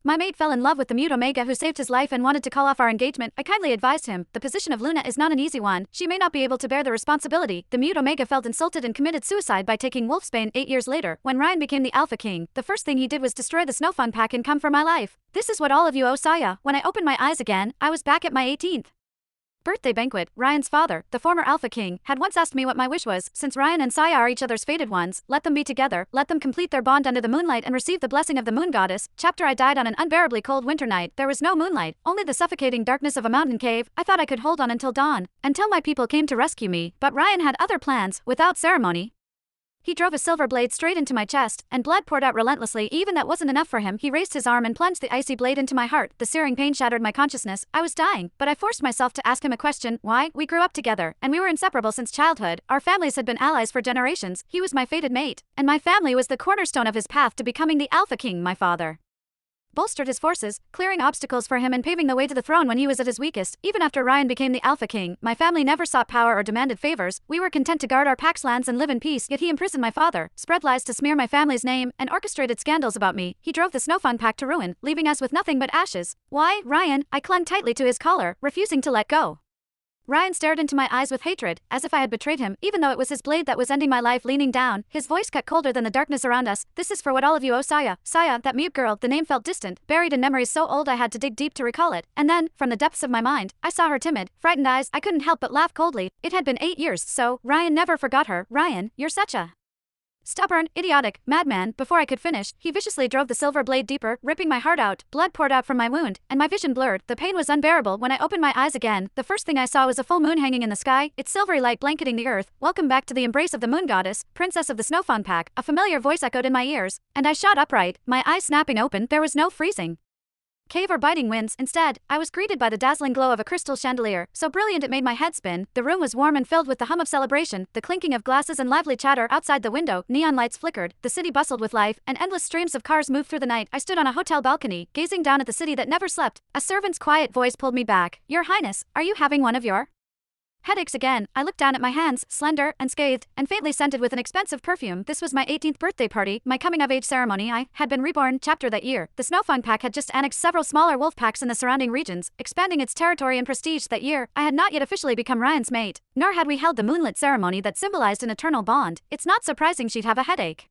My mate fell in love with the mute Omega who saved his life and wanted to call off our engagement. I kindly advised him, the position of Luna is not an easy one, she may not be able to bear the responsibility. The mute Omega felt insulted and committed suicide by taking Wolfsbane 8 years later. When Ryan became the Alpha King, the first thing he did was destroy the Snowfun pack and come for my life. This is what all of you owe Saya. When I opened my eyes again, I was back at my 18th birthday banquet. Ryan's father, the former Alpha King, had once asked me what my wish was. Since Ryan and Saya are each other's fated ones, let them be together, let them complete their bond under the moonlight and receive the blessing of the moon goddess. Chapter I died on an unbearably cold winter night. There was no moonlight, only the suffocating darkness of a mountain cave. I thought I could hold on until dawn, until my people came to rescue me, but Ryan had other plans. Without ceremony, he drove a silver blade straight into my chest, and blood poured out relentlessly. Even that wasn't enough for him. He raised his arm and plunged the icy blade into my heart. The searing pain shattered my consciousness. I was dying, but I forced myself to ask him a question. Why? We grew up together, and we were inseparable since childhood. Our families had been allies for generations. He was my fated mate, and my family was the cornerstone of his path to becoming the Alpha King. My father bolstered his forces, clearing obstacles for him and paving the way to the throne when he was at his weakest. Even after Ryan became the Alpha King, my family never sought power or demanded favors. We were content to guard our pack's lands and live in peace. Yet he imprisoned my father, spread lies to smear my family's name, and orchestrated scandals about me. He drove the Snowfun pack to ruin, leaving us with nothing but ashes. Why, Ryan? I clung tightly to his collar, refusing to let go. Ryan stared into my eyes with hatred, as if I had betrayed him, even though it was his blade that was ending my life. Leaning down, his voice cut colder than the darkness around us. This is for what all of you owe Saya. Saya, that mute girl. The name felt distant, buried in memories so old I had to dig deep to recall it. And then, from the depths of my mind, I saw her timid, frightened eyes. I couldn't help but laugh coldly. It had been 8 years, so Ryan never forgot her. Ryan, you're such a stubborn, idiotic madman. Before I could finish, he viciously drove the silver blade deeper, ripping my heart out. Blood poured out from my wound, and my vision blurred. The pain was unbearable. When I opened my eyes again, the first thing I saw was a full moon hanging in the sky, its silvery light blanketing the earth. Welcome back to the embrace of the moon goddess, princess of the Snowfun pack. A familiar voice echoed in my ears, and I shot upright, my eyes snapping open. There was no freezing cave or biting winds. Instead, I was greeted by the dazzling glow of a crystal chandelier, so brilliant it made my head spin. The room was warm and filled with the hum of celebration, the clinking of glasses and lively chatter outside the window. Neon lights flickered, the city bustled with life, and endless streams of cars moved through the night. I stood on a hotel balcony, gazing down at the city that never slept. A servant's quiet voice pulled me back. Your Highness, are you having one of your headaches again? I looked down at my hands, slender, unscathed, and faintly scented with an expensive perfume. This was my 18th birthday party, my coming-of-age ceremony. I had been reborn. Chapter that year, the Snowfun pack had just annexed several smaller wolf packs in the surrounding regions, expanding its territory and prestige. That year, I had not yet officially become Ryan's mate, nor had we held the moonlit ceremony that symbolized an eternal bond. It's not surprising she'd have a headache,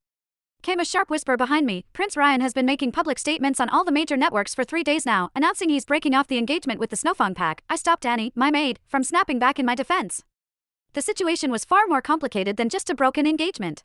came a sharp whisper behind me. Prince Ryan has been making public statements on all the major networks for 3 days now, announcing he's breaking off the engagement with the Snowfun pack. I stopped Annie, my maid, from snapping back in my defense. The situation was far more complicated than just a broken engagement.